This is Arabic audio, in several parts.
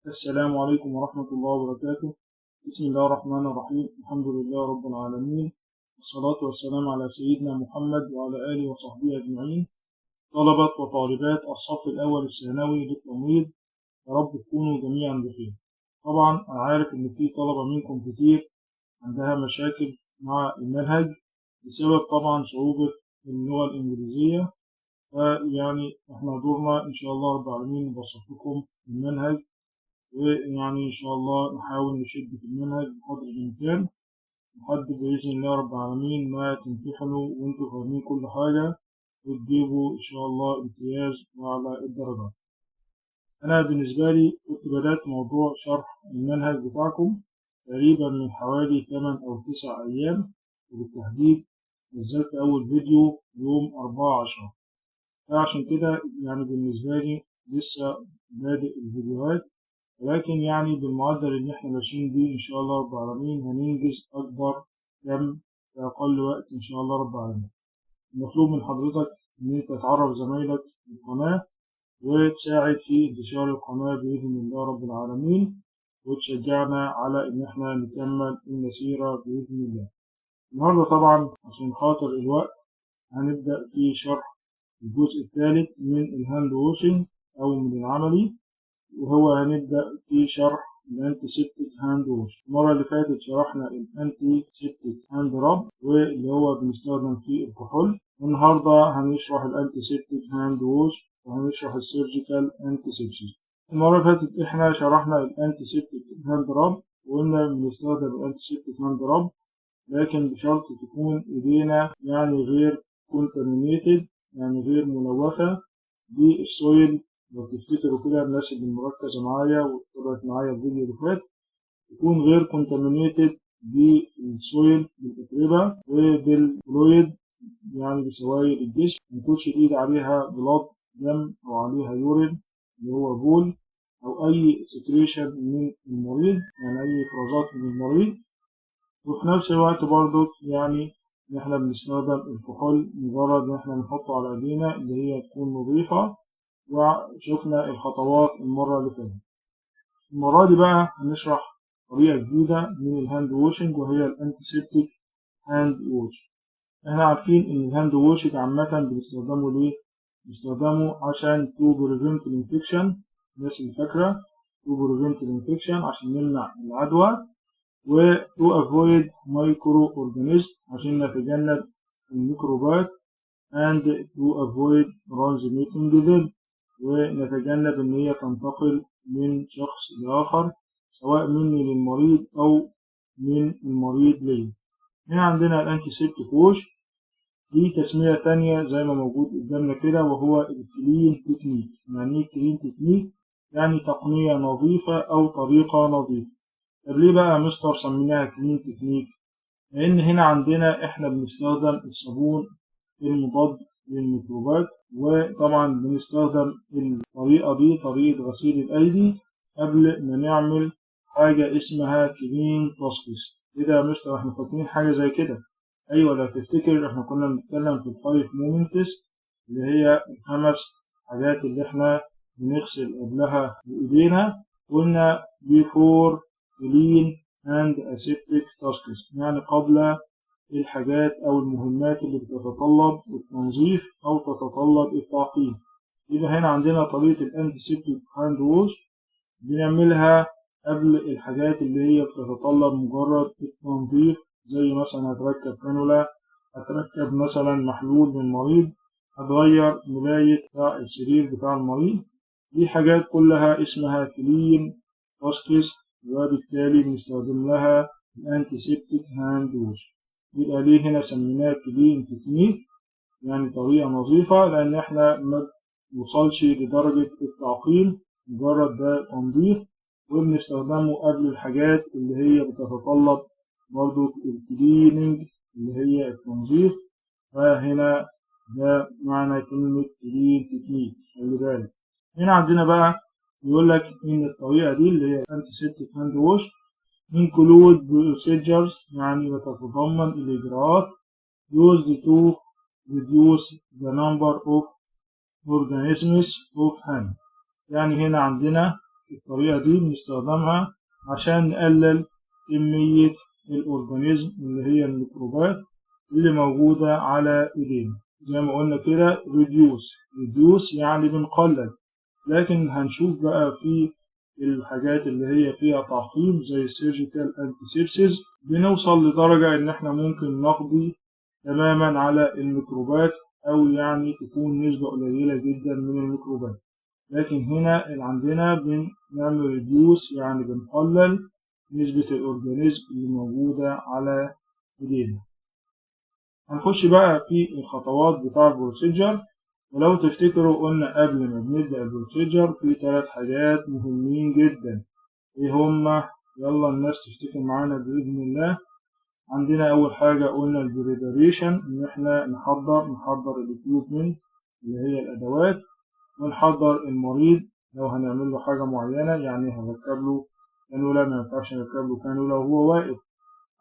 السلام عليكم ورحمة الله وبركاته. بسم الله الرحمن الرحيم. الحمد لله رب العالمين، والصلاة والسلام على سيدنا محمد وعلى آله وصحبه أجمعين. طلبة وطالبات الصف الأول الثانوي للتمريض، يا رب تكونوا جميعا بخير. طبعا أنا عارف إن في طلبة منكم كتير عندها مشاكل مع المنهج بسبب طبعا صعوبة اللغة الإنجليزية، فيعني إحنا دورنا إن شاء الله رب العالمين نبسط لكم المنهج، ويعني إن شاء الله نحاول نشد في المنهج بقدر الإمكان لحد بإذن الله رب العالمين ما تمتحنوا وأنتوا فاهمين كل حاجة وتجيبوا إن شاء الله امتياز وعلى الدرجات. أنا بالنسبة لي كنت بدأت موضوع شرح المنهج بتاعكم تقريبا من حوالي 8 أو 9 أيام، وبالتحديد نزلت أول فيديو يوم 14، فعشان كده يعني بالنسبة لي لسه بادئ الفيديوهات، ولكن يعني بالمعدل اللي احنا ماشيين بيه ان شاء الله رب العالمين هننجز اكبر كم في اقل وقت ان شاء الله رب العالمين. المطلوب من حضرتك ان انت تعرف زمايلك بالقناة وتساعد في انتشار القناة باذن الله رب العالمين، وتشجعنا على ان احنا نكمل المسيرة باذن الله. النهارده طبعا عشان خاطر الوقت هنبدأ في شرح الجزء الثالث من الهاند ووشنج او من العملي، وهو هنبدأ في شرح الانتي سيبتيك هاند ووش. المرة اللي فاتت شرحنا الانتي سيبتيك هاند راب واللي هو بنستخدم فيه الكحول، والنهاردة هنشرح الانتي سيبتيك هاند ووش وهنشرح السيرجيكال انتي سيبسيس. المرة اللي فاتت احنا شرحنا الانتي سيبتيك هاند راب وقلنا بنستخدم الانتي سيبتيك هاند راب لكن بشرط تكون ايدينا يعني غير كونتامينيتد، يعني غير ملوثة بالسويل. لو تفتكروا كده الناس اللي مركزة معايا واتبعت معايا الفيديو اللي فات، تكون غير كونتامينيتد بالسويل، بالأتربة وبالفلويد، يعني بسوائل الجسم. ميكونش الإيد عليها بلاد دم أو عليها يورين اللي هو بول أو أي سكريشن من المريض، يعني أي إفرازات من المريض. وفي نفس الوقت برضو يعني إن إحنا بنستخدم الكحول مجرد إن إحنا نحطه على إيدينا اللي هي تكون نظيفة، وشفنا الخطوات المرة اللي فاتت. المرة دي بقى هنشرح طريقة جديدة من الهاند ووشنج وهي الانتيسيبتيك هاند ووش. احنا عارفين ان الهاند ووشنج عامة بنستخدمه ليه؟ بنستخدمه عشان تو بريفنت الانفكشن، الناس اللي فاكرة تو بريفنت الانفكشن عشان نمنع العدوى، و تو افويد مايكرو اورجانيزم عشان نتجنب الميكروبات، and to avoid transmitting them ونتجنب إن هي تنتقل من شخص لآخر سواء مني للمريض أو من المريض لي. هنا عندنا الأنتي سيبتيك ووش، دي تسمية تانية زي ما موجود قدامنا كده وهو الكلين تكنيك. يعني إيه كلين تكنيك؟ يعني تقنية نظيفة أو طريقة نظيفة. طب ليه بقى مستر سميناها كلين تكنيك؟ لأن هنا عندنا إحنا بنستخدم الصابون المضاد للميكروبات، وطبعا بنستخدم الطريقة دي طريقة غسيل الأيدي قبل ما نعمل حاجة اسمها كلين تاسكس. كده يا مستر احنا فاكرين حاجة زي كده؟ أيوة، لو تفتكر احنا كنا بنتكلم في الفايف مومنتس اللي هي الخمس حاجات اللي احنا بنغسل قبلها بإيدينا. قلنا before clean and aseptic tasks، يعني قبل الحاجات أو المهمات اللي بتتطلب التنظيف أو تتطلب التعقيم. يبقى هنا عندنا طريقة الانتيسيبتيك هاند ووش بنعملها قبل الحاجات اللي هي بتتطلب مجرد التنظيف، زي مثلا هتركب كانولا، هتركب مثلا محلول للمريض، هتغير ملاية بتاع السرير بتاع المريض. دي حاجات كلها اسمها كلين تاسكس، وبالتالي بنستخدم لها الانتيسيبتيك هاند ووش. يبقى ليه هنا سميناه كلين تكنيك، يعني طريقة نظيفة، لأن احنا ما نوصلش لدرجة التعقيم، مجرد ده تنظيف، وبنستخدمه قبل الحاجات اللي هي بتتطلب برضو الكليننج اللي هي التنظيف. فهنا ده معنى كلمة كلين تكنيك. خلي بالك هنا عندنا بقى يقول لك إن الطريقة دي اللي هي antiseptic hand wash include procedures، يعني بتتضمن الإجراءات used to reduce the number of organisms of hand. يعني هنا عندنا الطريقة دي بنستخدمها عشان نقلل كمية الأورجانيزم اللي هي الميكروبات اللي موجودة على إيدينا. زي ما قلنا كده reduce يعني بنقلل، لكن هنشوف بقى في الحاجات اللي هي فيها تعقيم زي السيرجيكال انتيسيبسيس بنوصل لدرجة إن إحنا ممكن نقضي تماما على الميكروبات، أو يعني تكون نسبة قليلة جدا من الميكروبات. لكن هنا اللي عندنا بنعمل ريديوس يعني بنقلل نسبة الأورجانيزم اللي موجودة على إيدينا. هنخش بقى في الخطوات بتاع البروسيجر. ولو تفتكروا قلنا قبل ما بنبدأ البروسيجر في 3 حاجات مهمين جدا. ايه هما؟ يلا الناس تفتكر معانا بإذن الله. عندنا أول حاجة قلنا البريباريشن، إن احنا نحضر الإكيوبمنت اللي هي الأدوات، ونحضر المريض لو هنعمل له حاجة معينة، يعني هنركب له كانولا ما ينفعش نركب له كانولا وهو واقف،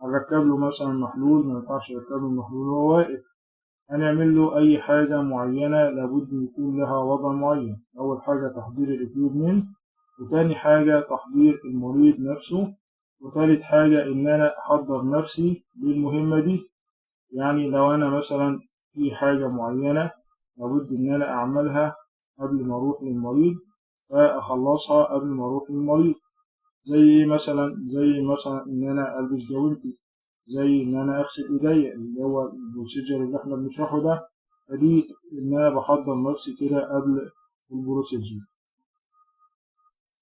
هنركب له مثلا محلول ما ينفعش نركب له محلول وهو واقف، هنعمل له أي حاجة معينة لابد يكون لها وضع معين. أول حاجة تحضير الإكيوبمنت، وتاني حاجة تحضير المريض نفسه، وتالت حاجة إن أنا أحضر نفسي للمهمة دي. يعني لو أنا مثلا في حاجة معينة لابد إن أنا أعملها قبل ما أروح للمريض فأخلصها قبل ما أروح للمريض، زي مثلا إن أنا ألبس جوانتي، زي إن أنا أغسل إيديا اللي هو البروسيجر اللي إحنا بنشرحه ده. فدي إن أنا بحضر نفسي كده قبل البروسيجر.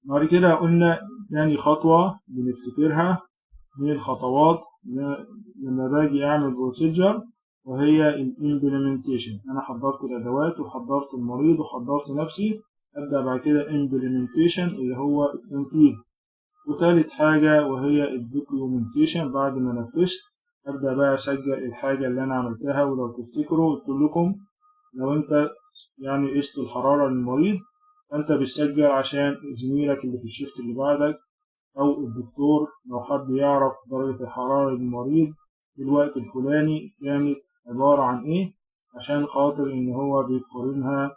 بعد كده قلنا تاني خطوة بنفتكرها من الخطوات لما باجي أعمل بروسيجر، وهي الإمبلمنتيشن. أنا حضرت الأدوات وحضرت المريض وحضرت نفسي، أبدأ بعد كده إمبلمنتيشن اللي هو التنفيذ. وثالث حاجة وهي الدوكيومنتيشن، بعد ما نفذت أبدأ بقى أسجل الحاجة اللي أنا عملتها. ولو تفتكروا قلت لكم لو أنت يعني قست الحرارة للمريض فأنت بتسجل عشان زميلك اللي في الشفت اللي بعدك أو الدكتور لو حد يعرف درجة الحرارة للمريض في الوقت الفلاني كانت عبارة عن إيه، عشان خاطر إن هو بيقارنها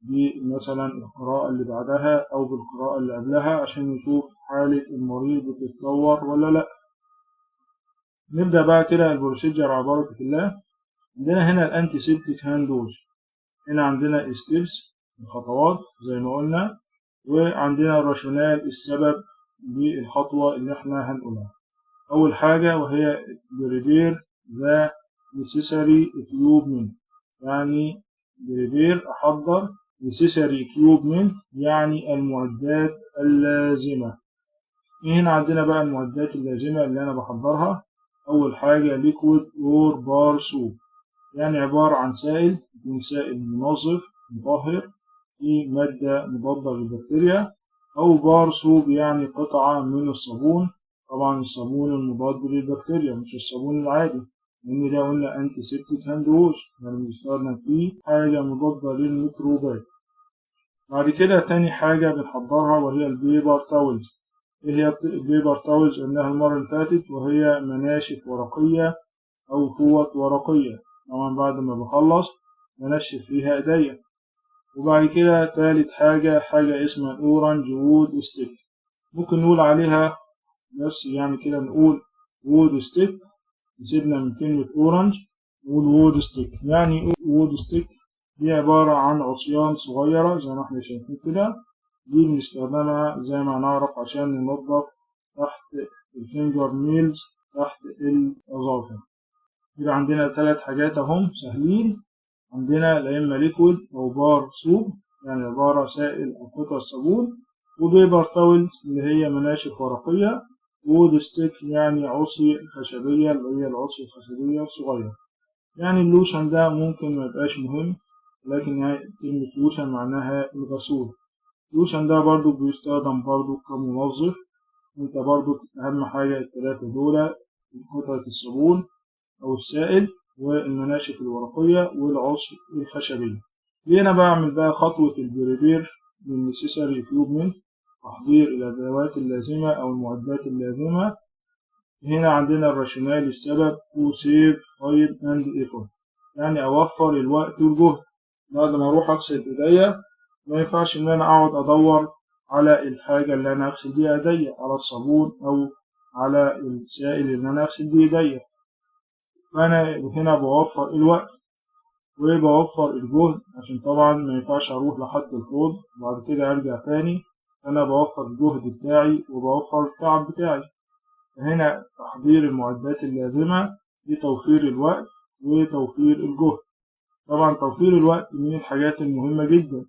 بمثلا القراءة اللي بعدها أو بالقراءة اللي قبلها عشان يشوف حالة المريض بتتطور ولا لأ. نبدأ بقى كده البروسيجر على بركة الله. عندنا هنا الأنتي سيبتيك هاند ووش، هنا عندنا ستيبس الخطوات زي ما قلنا، وعندنا الراشونال السبب للخطوة اللي احنا هنقولها. أول حاجة وهي بريبير ذا necessary equipment، يعني بريبير أحضر necessary equipment يعني المعدات اللازمة. هنا عندنا بقى المعدات اللازمة اللي أنا بحضرها. أول حاجة liquid or bar soap، يعني عبارة عن سائل يكون سائل منظف مطهر في مادة مضادة للبكتيريا، أو بار صوب يعني قطعة من الصابون، طبعا الصابون المضاد للبكتيريا مش الصابون العادي، لأن ده قلنا أنتي سيبتيك هاند ووش يعني بنستخدم فيه حاجة مضادة للميكروبات. بعد كده تاني حاجة بنحضرها وهي البيبر تاولز. إيه هي البيبر تاولز؟ قلناها المرة اللي فاتت، وهي مناشف ورقية أو فوط ورقية. طبعا بعد ما بخلص بنشف فيها إيديا. وبعد كده تالت حاجة اسمها الأورنج وود ستيك، ممكن نقول عليها بس يعني كده نقول وود ستيك، نسيبنا من كلمة أورنج نقول وود ستيك. يعني وود ستيك دي عبارة عن عصيان صغيرة زي ما احنا شايفين كده، دي بنستخدمها زي ما نعرف عشان ننظف تحت الفينجر نيلز تحت الأظافر. يبقى عندنا 3 حاجات اهم سهلين، عندنا لا إما ليكويد أو بار صوب يعني عبارة سائل أو قطع صابون، وبيبر تاول اللي هي مناشف ورقية، وود ستيك يعني عصي خشبية اللي هي العصي الخشبية الصغير. يعني اللوشن ده ممكن ميبقاش مهم، لكن يعني كلمة لوشن معناها الغسول. اللوشن ده برضو بيستخدم برضو كمنظف. انت برضو أهم حاجة ال3 دول، قطعة الصابون أو السائل والمناشف الورقية والعصي الخشبية. هنا بعمل بقى خطوة البريبير من necessary equipment، تحضير الأدوات اللازمة أو المعدات اللازمة. هنا عندنا الراشونال السبب to save time and effort، يعني أوفر الوقت والجهد. بعد ما أروح أغسل إيديا ما ينفعش إن أنا أقعد أدور على الحاجة اللي أنا أغسل بيها إيديا، على الصابون أو على السائل اللي أنا أغسل بيه إيديا. فأنا هنا بوفر الوقت وبوفر الجهد، عشان طبعا ما ينفعش أروح لحد الحوض وبعد كده أرجع تاني، فأنا بوفر الجهد بتاعي وبوفر التعب بتاعي. فهنا تحضير المعدات اللازمة لتوفير الوقت وتوفير الجهد. طبعا توفير الوقت من الحاجات المهمة جدا.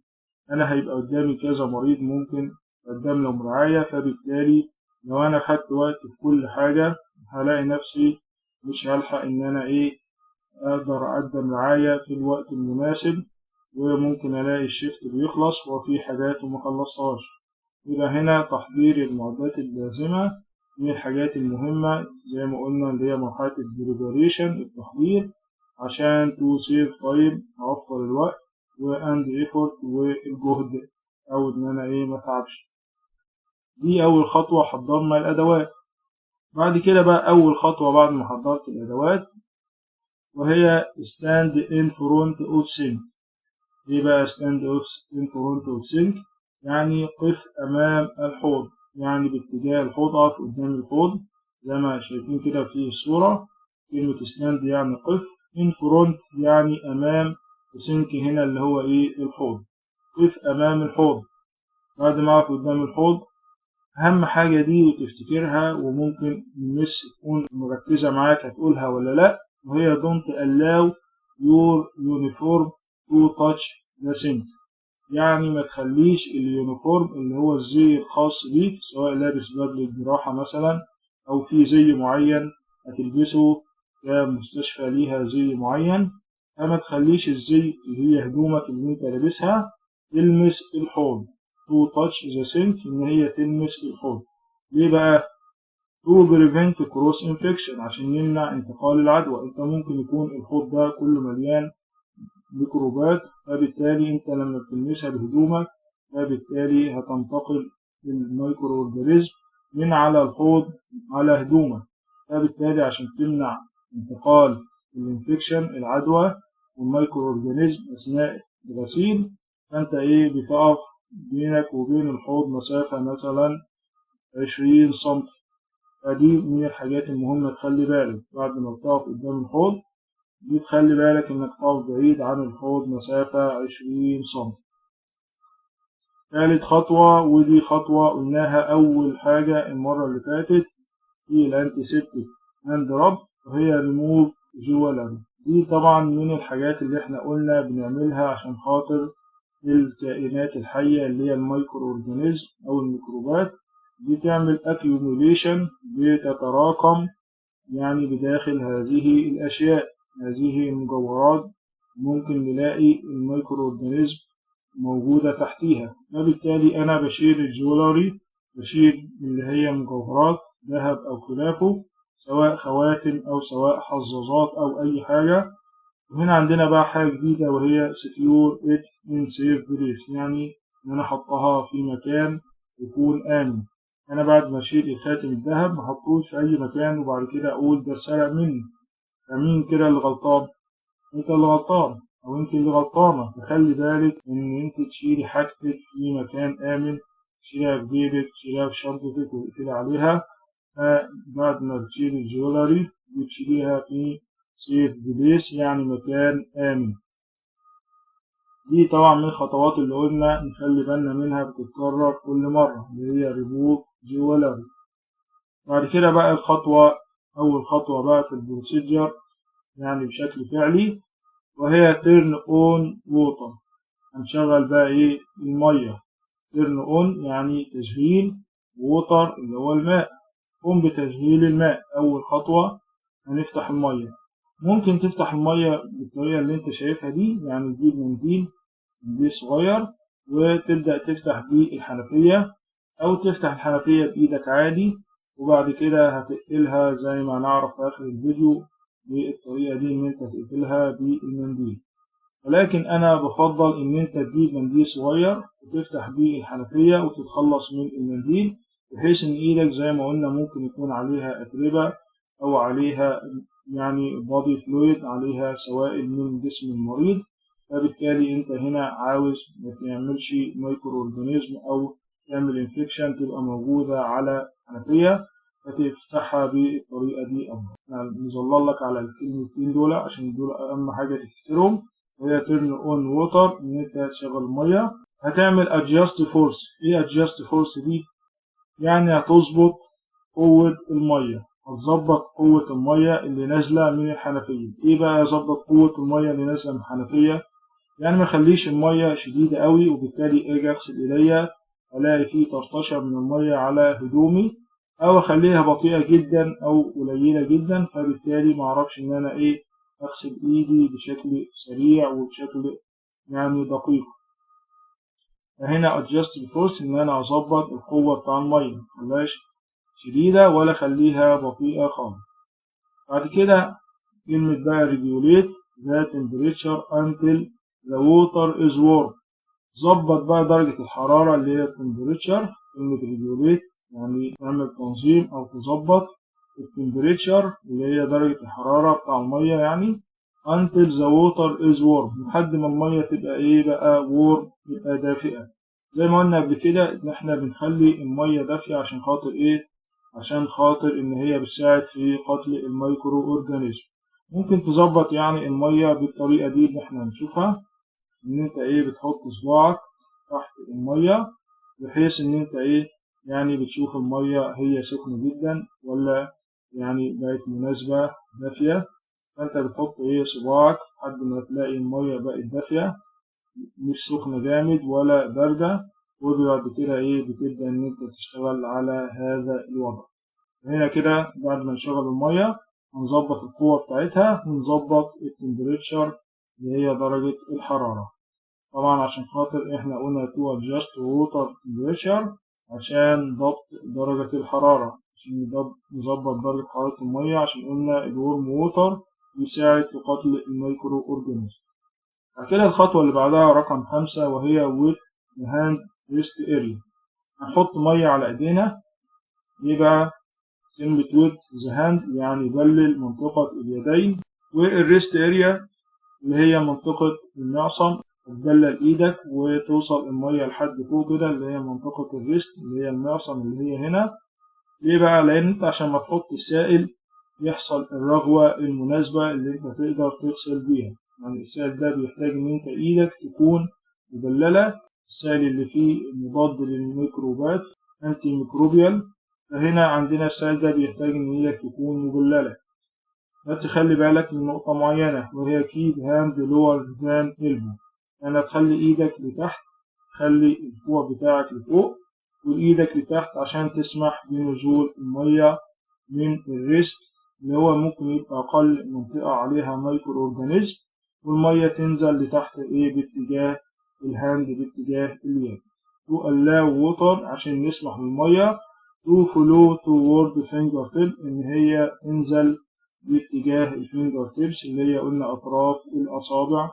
أنا هيبقى قدامي كذا مريض ممكن أقدم لهم رعاية، فبالتالي لو أنا خدت وقت في كل حاجة هلاقي نفسي مش هلحق إن أنا أقدر أقدم رعاية في الوقت المناسب، وممكن ألاقي الشيفت بيخلص وفي حاجات ومخلصهاش. يبقى هنا تحضير المعدات اللازمة من الحاجات المهمة زي ما قلنا، اللي هي مرحلة البريباريشن، التحضير، عشان تو سيف تايم، أوفر الوقت وأند إيفورت والجهد، أو إن أنا ما تعبش. دي أول خطوة، حضرنا الأدوات. بعد كده بقى أول خطوة بعد ما حضرت الأدوات، وهي stand in front of sink. إيه بقى stand in front of sink؟ يعني قف أمام الحوض، يعني باتجاه الحوض، أقف قدام الحوض زي ما شايفين كده في الصورة. كلمة stand يعني قف، in front يعني أمام، وسنك هنا اللي هو الحوض. قف أمام الحوض. بعد ما أقف قدام الحوض، أهم حاجة دي وتفتكرها، وممكن الناس تكون مركزة معاك هتقولها ولا لأ، وهي don't allow your uniform to touch the sink. يعني ما تخليش اليونيفورم اللي هو الزي الخاص بيك، سواء لابس بدلة الجراحة مثلا أو في زي معين هتلبسه كمستشفى ليها زي معين، فما تخليش الزي اللي هي هدومك اللي انت لابسها تلمس الحوض. to touch the sink، إن هي تلمس الحوض. ليه بقى؟ to prevent cross infection، عشان يمنع انتقال العدوى. انت ممكن يكون الحوض ده كله مليان ميكروبات، فبالتالي انت لما بتلمسها بهدومك فبالتالي هتنتقل الميكرو اورجانيزم من على الحوض على هدومك. فبالتالي عشان تمنع انتقال الانفكشن، العدوى والميكرو اورجانيزم اثناء الغسيل، فانت بتقف بينك وبين الحوض مسافة مثلا 20 سم. فدي من الحاجات المهمة، تخلي بالك بعد ما بتقف قدام الحوض دي تخلي بالك انك تقف بعيد عن الحوض مسافة 20 سم. ثالث خطوة، ودي خطوة قلناها أول حاجة المرة اللي فاتت في الأنتيسبتيك هاند راب، وهي ريموف جوالري. دي طبعا من الحاجات اللي احنا قلنا بنعملها عشان خاطر الكائنات الحية اللي هي الميكرو اورجانيزم أو الميكروبات، بتعمل accumulation، بتتراكم يعني بداخل هذه الأشياء، هذه المجوهرات ممكن نلاقي الميكرو اورجانيزم موجودة تحتيها. فبالتالي أنا بشيل الجولري، بشيل اللي هي مجوهرات ذهب أو خلافه، سواء خواتم أو سواء حظاظات أو أي حاجة. وهنا عندنا بقى حاجة جديدة، وهي secure it in safe place، يعني إن أنا أحطها في مكان يكون آمن. أنا بعد ما أشيل الخاتم الذهب محطوش في أي مكان وبعد كده أقول ده اتسرق مني. فمين كده اللي غلطان؟ أنت اللي غلطان أو أنت اللي غلطانة. فخلي بالك إن أنت تشيلي حاجتك في مكان آمن، تشيلها في جيبك، تشيلها في شنطتك وتقفلي عليها. فبعد ما تشيلي الجولري بتشيليها في سيف بليس، يعني مكان آمن. دي طبعا من الخطوات اللي قلنا نخلي بالنا منها، بتتكرر كل مرة، اللي هي ريموف جولري. بعد كده بقى أول خطوة بقى في البروسيجر يعني بشكل فعلي، وهي تيرن اون ووتر. هنشغل بقى المية. تيرن اون يعني تشغيل، ووتر اللي هو الماء. قم بتشغيل الماء. أول خطوة هنفتح المية. ممكن تفتح المية بالطريقة اللي انت شايفها دي، يعني تجيب منديل صغير وتبدأ تفتح بيه الحنفية، أو تفتح الحنفية بإيدك عادي، وبعد كده هتقفلها زي ما نعرف في آخر الفيديو بالطريقة دي، إن أنت تقفلها بالمنديل. ولكن أنا بفضل إن أنت تجيب منديل صغير وتفتح بيه الحنفية وتتخلص من المنديل، بحيث إن إيدك زي ما قلنا ممكن يكون عليها أتربة أو عليها يعني بادي فلويد، عليها سوائل من جسم المريض. فبالتالي أنت هنا عاوز ما تعملش مايكرو أورجانيزم أو تعمل انفكشن تبقى موجودة على الحنفية، فتفتحها بالطريقة دي أفضل. نظلل لك على الكلمتين دول عشان دول أهم حاجة تفتكرهم، وهي تيرن أون ووتر، إن أنت تشغل المية. هتعمل adjust force. إيه adjust force دي؟ يعني هتظبط قوة المية، هتظبط قوة المية اللي نازلة من الحنفية. إيه بقى يظبط قوة المية اللي نازلة من الحنفية؟ يعني ما خليش المية شديدة قوي وبالتالي اجي اغسل ايديا الاقي فيه طرطشة من المية على هدومي، او اخليها بطيئة جدا او قليلة جدا، فبالتالي ما اعرفش ان انا اغسل ايدي بشكل سريع وبشكل يعني دقيق. فهنا adjust الفورس ان انا اظبط القوة بتاع المية، مخليهاش شديدة ولا اخليها بطيئة خالص. بعد كده كلمة بقى regulate the temperature until the water is warm. ظبط بقى درجة الحرارة اللي هي التمبريتشر. كلمة ريجوليت يعني تعمل تنظيم أو تظبط التمبريتشر اللي هي درجة الحرارة بتاع المية يعني until the water is warm، لحد ما المية تبقى بقى warm، تبقى دافئة. زي ما قلنا قبل كده إن إحنا بنخلي المية دافية عشان خاطر عشان خاطر إن هي بتساعد في قتل الميكرو أورجانيزم. ممكن تظبط يعني المية بالطريقة دي اللي إحنا هنشوفها، ان انت بتحط صباعك تحت المية بحيث ان انت يعني بتشوف المية هي سخنة جدا ولا يعني بقت مناسبة دافية. فانت بتحط صباعك لحد ما تلاقي المية بقت دافية، مش سخنة جامد ولا باردة، وبعد كده بتبدأ ان انت تشتغل على هذا الوضع. هنا كده بعد ما نشغل المية هنظبط القوة بتاعتها ونظبط التمبريتشر اللي هي درجة الحرارة. طبعا عشان خاطر احنا قلنا to adjust water temperature عشان ضبط درجة الحرارة، عشان نظبط درجة حرارة المية، عشان قلنا الورم ووتر يساعد في قتل الميكرو أورجانيزم. بعد كده الخطوة اللي بعدها رقم 5 وهي wet the hand rest area. هنحط مية على ايدينا. يبقى كلمة wet the hand يعني بلل منطقة اليدين، والريست اريا اللي هي منطقة المعصم تبلل ايدك وتوصل المية لحد فوق كده اللي هي منطقة الريست اللي هي المعصم اللي هي هنا. ليه بقى؟ لان انت عشان ما تحط السائل يحصل الرغوة المناسبة اللي انت تقدر تغسل بيها. يعني السائل ده بيحتاج ان انت ايدك تكون مبللة، السائل اللي فيه مضاد للميكروبات انتي ميكروبيال، فهنا عندنا السائل ده بيحتاج ان ايدك تكون مبللة. بس تخلي بالك من نقطة معينة وهي keep hand lower than elbow، يعني تخلي ايدك لتحت، خلي الكوع بتاعك لفوق وايدك لتحت عشان تسمح بنزول المية من الريست اللي هو ممكن يبقى أقل منطقة عليها مايكرو أورجانيزم، والمية تنزل لتحت باتجاه الهاند باتجاه اليد. to allow water عشان نسمح للمية to flow toward fingertip إن هي تنزل باتجاه الفينجر تيبس اللي هي قلنا أطراف الأصابع.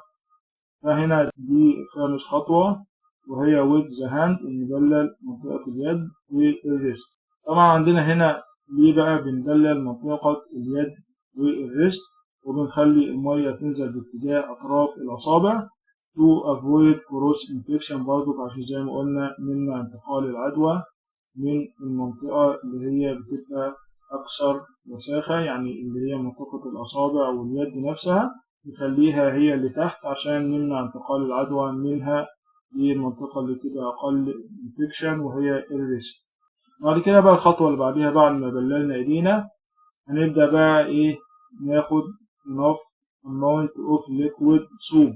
فهنا دي خامس خطوة وهي with the hand نبلل منطقة اليد والريست. طبعا عندنا هنا ليه بقى بندلل منطقة اليد والريست وبنخلي المية تنزل باتجاه أطراف الأصابع to avoid cross infection برضو عشان زي ما قلنا نمنع انتقال العدوى من المنطقة اللي هي بتبقى أكثر وساخة، يعني اللي هي منطقة الأصابع واليد نفسها نخليها هي اللي تحت عشان نمنع انتقال العدوى منها للمنطقة اللي تبقى أقل انفكشن وهي الريست. بعد كده بقى الخطوة اللي بعدها بعد ما بللنا إيدينا هنبدأ بقى ناخد enough amount of liquid soap،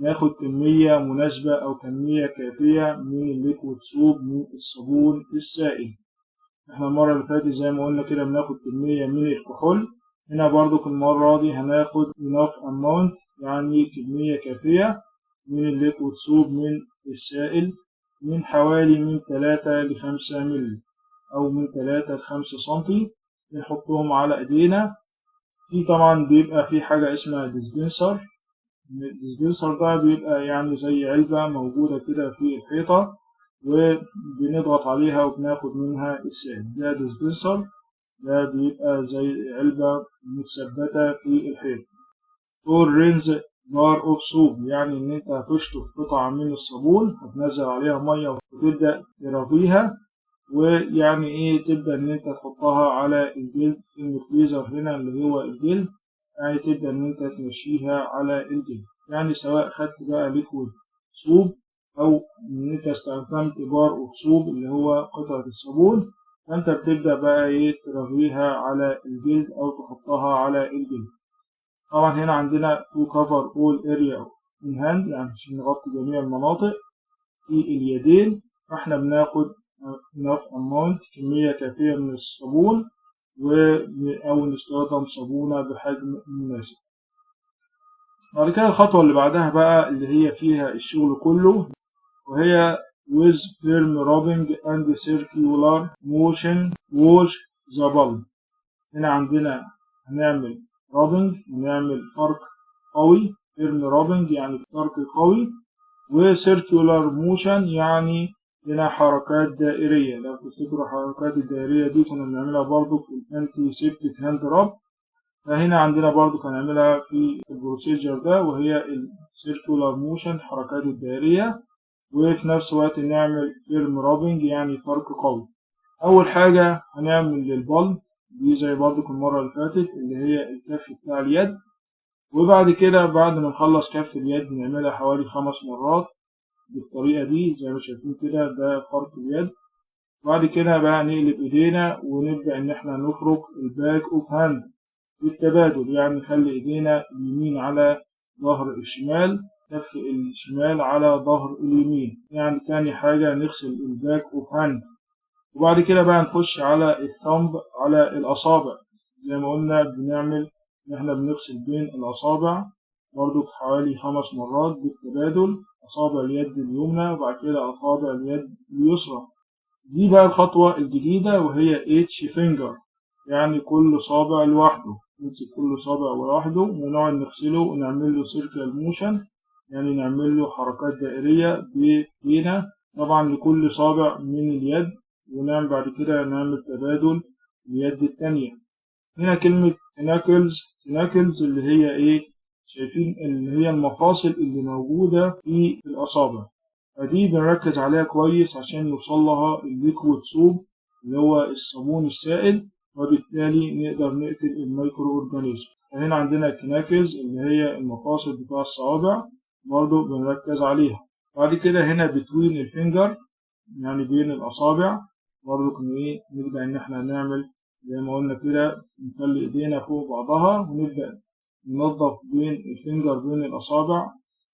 ناخد كمية مناسبة أو كمية كافية من الليكويد سوب من الصابون السائل. احنا المرة اللي فاتت زي ما قلنا كده بناخد كمية من الكحول، هنا برضو في المرة دي هناخد enough amount يعني كمية كافية من الليكويد سوب من السائل، من حوالي من 3 ل 5 مللي أو من 3 ل 5 سنتي، نحطهم على ايدينا. في طبعا بيبقى في حاجة اسمها ديسبنسر. الديسبنسر ده بيبقى يعني زي علبة موجودة كده في الحيطة وبنضغط عليها وبناخد منها السائل. ده ديسبنسر، ده بيبقى زي علبة متثبتة في الحيط. to rinse بار اوف صوب، يعني ان انت هتشطف قطعة من الصابون، هتنزل عليها مية وتبدأ ترغيها، ويعني ايه تبدأ ان انت تحطها على الجلد. كلمة ليزر هنا اللي هو الجلد، يعني تبدأ ان انت تمشيها على الجلد، يعني سواء خدت بقى ليكويد صوب او ان انت استخدمت بار اوف صوب اللي هو قطعة الصابون، فانت بتبدأ بقى ايه ترغيها على الجلد او تحطها على الجلد. طبعا هنا عندنا to cover all area in hand، يعني عشان نغطي جميع المناطق في اليدين، فاحنا بناخد enough amount كمية كافية من الصابون أو نستخدم صابونة بحجم مناسب. بعد كده الخطوة اللي بعدها بقى اللي هي فيها الشغل كله، وهي with firm rubbing and circular motion wash the bulb. هنا عندنا هنعمل رابنج، هنعمل فرق قوي، firm rubbing يعني فرق قوي، وسيركولار موشن يعني هنا حركات دائرية. لو تفتكروا الحركات الدائرية دي كنا بنعملها برضو في الانتي سيبتيك هاند راب، فهنا عندنا برضو هنعملها في البروسيجر ده، وهي السيركولار موشن حركات الدائرية، وفي نفس الوقت نعمل فيرم رابنج يعني فرق قوي. أول حاجة هنعمل للبلب دي زي برضو المرة اللي فاتت اللي هي الكف بتاع اليد، وبعد كده بعد ما نخلص كف اليد نعملها حوالي 5 مرات بالطريقة دي زي ما شايفين كده، ده فرق اليد. بعد كده بقى نقلب ايدينا ونبدأ ان احنا نفرك الباك اوف هاند بالتبادل، يعني نخلي ايدينا اليمين على ظهر الشمال، كف الشمال على ظهر اليمين. يعني تاني حاجة نغسل الباك اوف هاند، وبعد كده بقى نخش على الثمب على الأصابع. زي ما قلنا بنعمل ان احنا بنغسل بين الأصابع برضو حوالي 5 مرات بالتبادل، أصابع اليد اليمنى وبعد كده أصابع اليد اليسرى. دي بقى الخطوة الجديدة وهي اتش فينجر، يعني كل صابع لوحده، نمسك كل صابع لوحده ونقعد نغسله ونعمل له سيركل موشن، يعني نعمل له حركات دائرية بينا طبعا لكل صابع من اليد، ونعمل بعد كده نعمل تبادل اليد التانية. هنا كلمة تناكلز اللي هي ايه، شايفين اللي هي المفاصل اللي موجودة في الأصابع، فدي بنركز عليها كويس عشان يوصل لها الليكويد صوب اللي هو الصابون السائل، وبالتالي نقدر نقتل الميكرو أورجانيزم. فهنا عندنا التناكلز اللي هي المفاصل بتاع الصوابع برضو بنركز عليها. بعد كده هنا بتوين الفينجر يعني بين الأصابع، برضو نبدأ إن احنا نعمل زي ما قلنا كده، نخلي ايدينا فوق بعضها ونبدأ ننظف بين الفينجر بين الأصابع.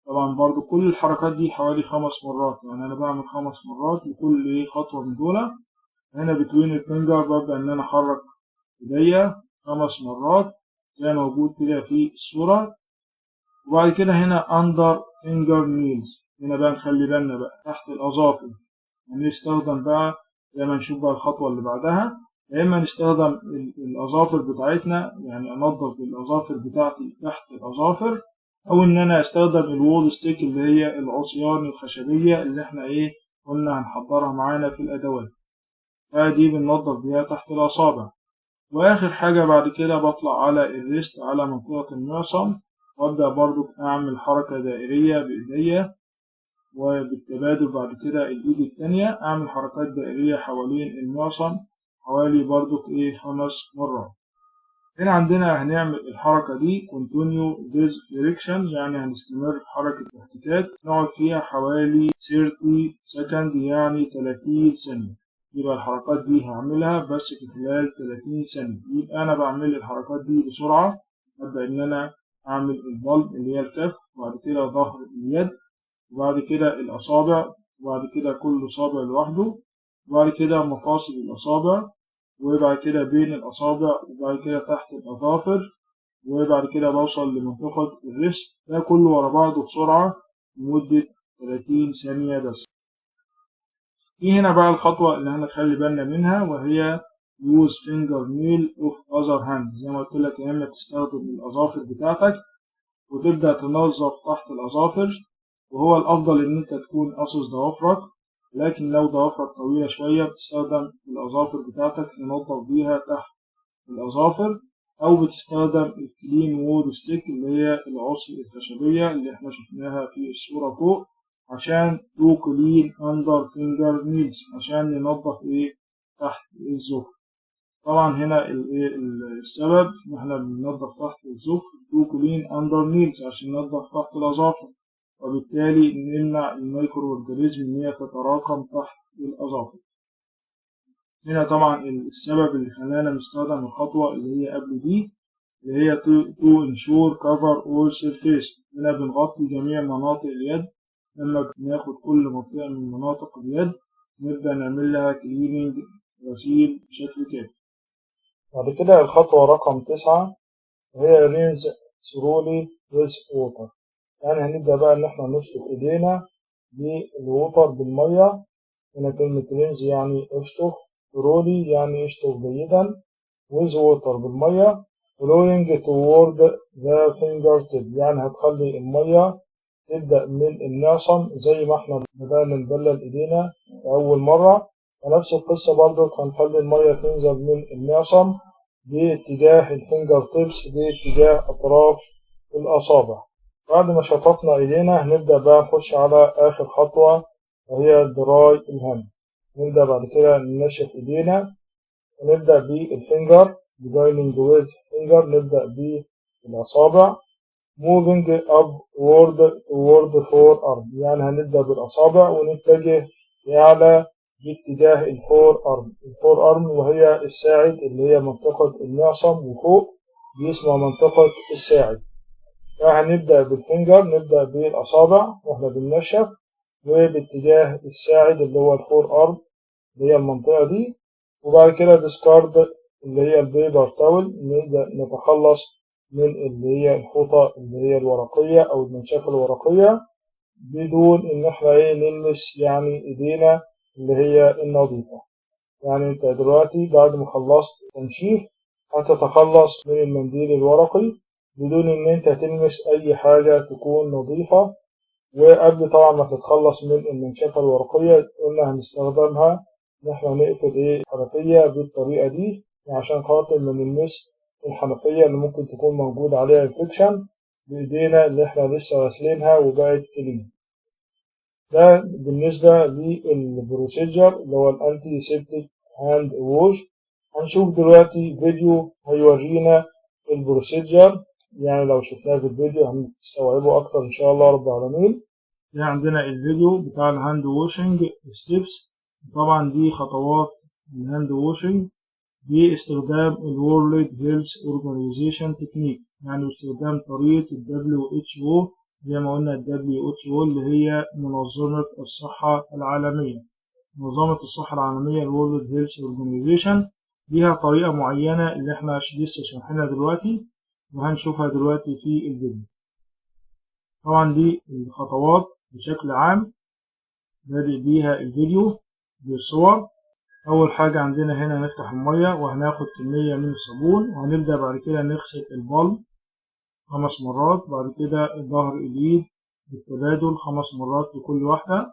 طبعا برضو كل الحركات دي حوالي 5 مرات، يعني أنا بعمل 5 مرات لكل خطوة من دول. هنا بتوين الفينجر ببدأ إن أنا أحرك إيديا 5 مرات زي ما موجود كده في الصورة. وبعد كده هنا أندر فينجر نيلز، هنا بقى نخلي بالنا بقى تحت الأظافر، هنستخدم بقى زي ما نشوف بقى الخطوة اللي بعدها، يا إما نستخدم الأظافر بتاعتنا يعني أنظف الأظافر بتاعتي تحت الأظافر، أو إن أنا أستخدم الوول ستيك اللي هي العصيان الخشبية اللي إحنا قلنا هنحضرها معانا في الأدوات، فدي بننظف بيها تحت الأصابع. وآخر حاجة بعد كده بطلع على الريست على منطقة المعصم، وأبدأ برضو أعمل حركة دائرية بإيديا، وبالتبادل بعد كده الإيد التانية أعمل حركات دائرية حوالين المعصم حوالي برضو 5 مرات. هنا عندنا هنعمل الحركة دي continue this direction، يعني هنستمر في حركة الاحتكاك نقعد فيها حوالي 30 second يعني 30 ثانية. يبقى الحركات دي هعملها بس في خلال 30 ثانية. يبقى أنا بعمل الحركات دي بسرعة، أبدأ إن أنا أعمل البلب اللي هي الكف، وبعد كده ظهر اليد، وبعد كده الأصابع، وبعد كده كل صابع لوحده، وبعد كده مفاصل الأصابع، وبعد كده بين الأصابع، وبعد كده تحت الأظافر، وبعد كده بوصل لمنطقة الريست. ده كله ورا بعضه بسرعة لمدة 30 ثانية بس. في هنا بقى الخطوة اللي احنا نخلي بالنا منها، وهي use finger nail of other hand. زي ما قلت لك يا إما تستخدم الأظافر بتاعتك وتبدأ تنظف تحت الأظافر، وهو الأفضل إن أنت تكون قاصص ضوافرك، لكن لو ضوافرك طويلة شوية بتستخدم الأظافر بتاعتك تنظف بيها تحت الأظافر، أو بتستخدم الكلين وود ستيك اللي هي العصي الخشبية اللي احنا شفناها في الصورة فوق، عشان تو كلين أندر فينجر نيلز، عشان ننظف تحت الظفر. طبعا هنا السبب إن احنا بننظف تحت الظفر تو كلين أندر نيلز عشان ننظف تحت الأظافر، وبالتالي نمنع الميكرو أورجانيزم إن هي تتراكم تحت الأظافر. هنا طبعا السبب اللي خلانا نستخدم الخطوة اللي هي قبل دي اللي هي to ensure cover all surface. هنا بنغطي جميع مناطق اليد. لما بناخد كل منطقة من مناطق اليد نبدأ نعمل لها cleaning، غسيل بشكل كامل. بعد كده الخطوة رقم 9 وهي rinse thoroughly with water. يعني هنبدأ بقى إن احنا نشطف إيدينا بالووتر بالمية. هنا كلمة rinse يعني اشطف، thoroughly يعني اشطف جيدا، with water بالمية، flowing toward the fingertip يعني هتخلي المية تبدأ من المعصم زي ما احنا بدأنا نبلل ايدينا أول مرة، ونفس القصة برضه هنخلي المية تنزل من المعصم باتجاه الفينجر تيبس باتجاه أطراف الأصابع. بعد ما شطفنا ايدينا هنبدأ بقى نخش على آخر خطوة وهي دراي الهاند. نبدأ بعد كده ننشف ايدينا ونبدأ بالفينجر beginning with finger، نبدأ بالأصابع moving upward toward forearm يعني هنبدأ بالأصابع ونتجه لأعلى باتجاه الفور أرم وهي الساعد اللي هي منطقة المعصم، وفوق دي اسمها منطقة الساعد. فهنبدأ بالفينجر، نبدأ بالأصابع واحنا بننشف، وباتجاه الساعد اللي هو الفور أرم اللي هي المنطقة دي، وبعد كده ديسكارد اللي هي البيبر تاول، نبدأ نتخلص من اللي هي الفوطة اللي هي الورقية أو المنشفة الورقية بدون إن احنا نلمس يعني إيدينا اللي هي النظيفة. يعني أنت دلوقتي بعد ما خلصت تنشيف هتتخلص من المنديل الورقي بدون إن أنت تلمس أي حاجة تكون نظيفة. وقبل طبعا ما تتخلص من المنشفة الورقية قلنا هنستخدمها إن احنا نقفل الحنفية بالطريقة دي عشان خاطر ما نلمس الحنفية اللي ممكن تكون موجود عليها انفكشن بإيدينا اللي احنا لسه غاسلينها وبقت كلين. ده بالنسبة للبروسيجر اللي هو الأنتي سيبتيك هاند ووش. هنشوف دلوقتي فيديو هيورينا البروسيجر، يعني لو شفناه في الفيديو هنستوعبه أكتر إن شاء الله رب العالمين. ده عندنا الفيديو بتاع الهاند ووشنج ستيبس. طبعا دي خطوات الهاند ووشنج باستخدام الورلد هيلث اورجانيزيشن تكنيك، يعني باستخدام طريقة WHO زي ما قلنا WHO اللي هي منظمة الصحة العالمية. منظمة الصحة العالمية الورلد هيلث اورجانيزيشن ليها طريقة معينة اللي احنا لسه شارحينها دلوقتي وهنشوفها دلوقتي في الفيديو. طبعا دي الخطوات بشكل عام بادئ بيها الفيديو بالصور. أول حاجة عندنا هنا نفتح المية وهناخد كمية من الصابون، وهنبدأ بعد كده نغسل البلب 5 مرات، بعد كده ظهر اليد بالتبادل 5 مرات لكل واحدة،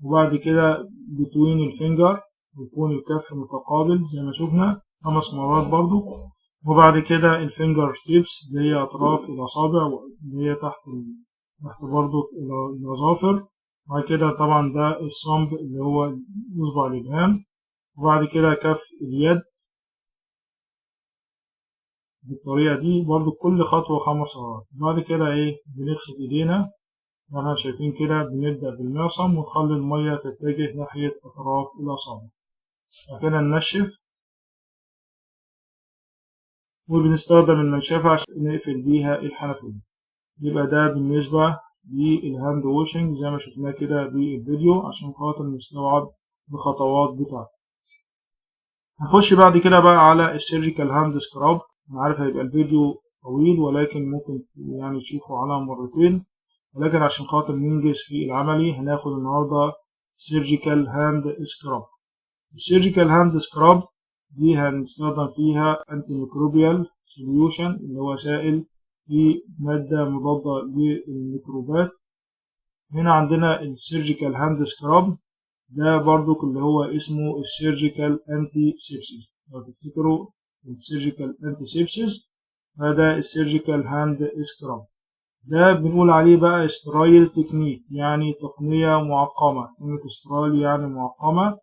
وبعد كده بتوين الفينجر بيكون الكف متقابل زي ما شفنا 5 مرات برضو، وبعد كده الفينجر تيبس اللي هي أطراف الأصابع اللي هي تحت برضو الأظافر، وبعد كده طبعا ده الصنب اللي هو إصبع الإبهام، وبعد كده كف اليد بالطريقة دي برضو كل خطوة 5 مرات. بعد كده بنغسل إيدينا زي ما احنا شايفين كده، بنبدأ بالمعصم ونخلي المية تتجه ناحية أطراف الأصابع، بعد كده ننشف وبنستخدم المنشفة عشان نقفل بيها الحنفية. يبقى ده بالنسبة للهاند ووشنج زي ما شفناه كده بالفيديو عشان خاطر نستوعب الخطوات بتاعته. هنخش بعد كده بقى على السيرجيكال هاند سكراب. أنا عارف هيبقى الفيديو طويل ولكن ممكن يعني تشوفوا على مرتين، ولكن عشان خاطر ننجز في العملي هناخد النهارده سيرجيكال هاند سكراب. السيرجيكال هاند سكراب دي هنستخدم فيها انتي ميكروبيال سوليوشن اللي هو سائل في مادة مضادة للميكروبات. هنا عندنا السيرجيكال هاند سكراب ده برضو اللي هو اسمه السيرجيكال انتي سيبسيس. لو تفتكروا السيرجيكال انتيسيبسيس. هذا السيرجيكال هاند سكراب ده بنقول عليه بقى استرايل تكنيك، يعني تقنية معقمة. كلمة استرايل يعني معقمة،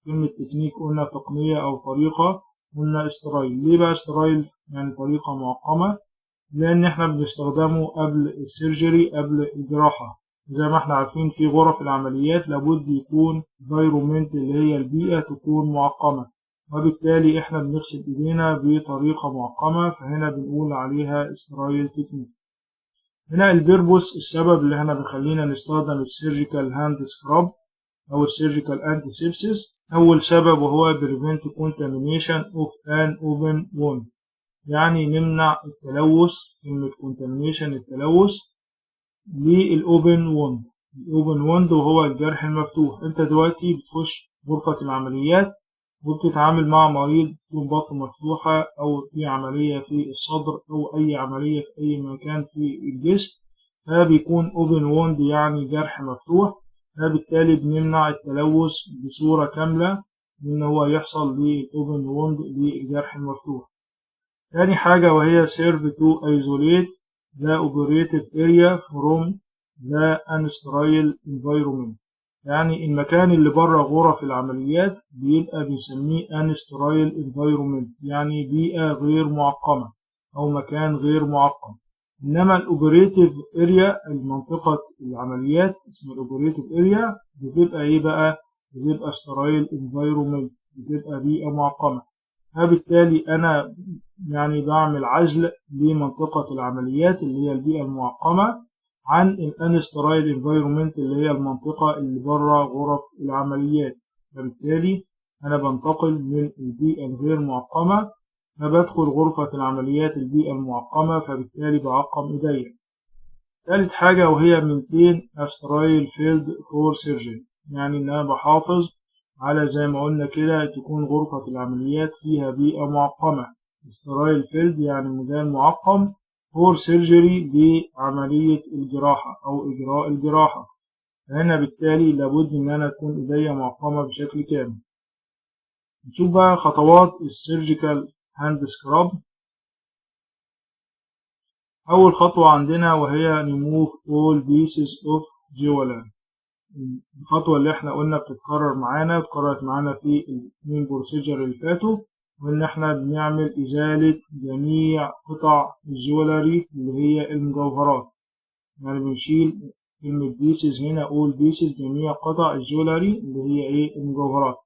كلمة تكنيك قلنا تقنية أو طريقة، قلنا استرايل. ليه بقى استرايل يعني طريقة معقمة؟ لأن احنا بنستخدمه قبل السيرجري، قبل الجراحة. زي ما احنا عارفين في غرف العمليات لابد يكون environment اللي هي البيئة تكون معقمة، وبالتالي احنا بنغسل ايدينا بطريقة معقمة، فهنا بنقول عليها استرايل تكنيك. هنا البيربوس، السبب اللي احنا بيخلينا نستخدم السيرجيكال هاند سكراب أو السيرجيكال انتيسيبسيس. أول سبب وهو prevent contamination of an open wound، يعني نمنع التلوث. كلمة contamination التلوث للأوبن ووند. الأوبن ووند وهو الجرح المفتوح. أنت دلوقتي بتخش غرفة العمليات وبتتعامل مع مريض يكون بطنه مفتوحة، أو في عملية في الصدر، أو أي عملية في أي مكان في الجسم، فبيكون أوبن ووند يعني جرح مفتوح. فبالتالي بنمنع التلوث بصورة كاملة إن هو يحصل للأوبن ووند للجرح المفتوح. تاني حاجة وهي serve to isolate the operative area from the unsterile environment، يعني المكان اللي بره غرف العمليات بيبقى بنسميه unsterile environment، يعني بيئة غير معقمة أو مكان غير معقم. إنما الأوبريتيف اريا، المنطقة العمليات اسمها الأوبريتيف اريا، بتبقى إيه بقى؟ بتبقى sterile environment، بتبقى بيئة معقمة. فبالتالي أنا يعني بعمل عزل لمنطقة العمليات اللي هي البيئة المعقمة عن الانسترايل انفايرومنت اللي هي المنطقة اللي بره غرف العمليات. فبالتالي أنا بنتقل من البيئة الغير معقمة، فبدخل غرفة العمليات البيئة المعقمة، فبالتالي بعقم إيديا. ثالث حاجة وهي maintain a sterile field for surgery، يعني إن أنا بحافظ على زي ما قلنا كده تكون غرفة العمليات فيها بيئة معقمة. sterile field يعني مكان معقم، for surgery لعملية الجراحة أو إجراء الجراحة. فهنا بالتالي لابد إن أنا تكون إيديا معقمة بشكل كامل. نشوف بقى خطوات السيرجيكال هاند سكراب. أول خطوة عندنا وهي remove all pieces of jewelry. الخطوة اللي احنا قلنا بتتكرر معانا، اتكررت معانا في الاثنين بروسيجر اللي فاتوا، وإن احنا بنعمل إزالة جميع قطع الجولري اللي هي المجوهرات. يعني بنشيل كلمة pieces هنا all pieces، جميع قطع الجولري اللي هي ايه؟ المجوهرات.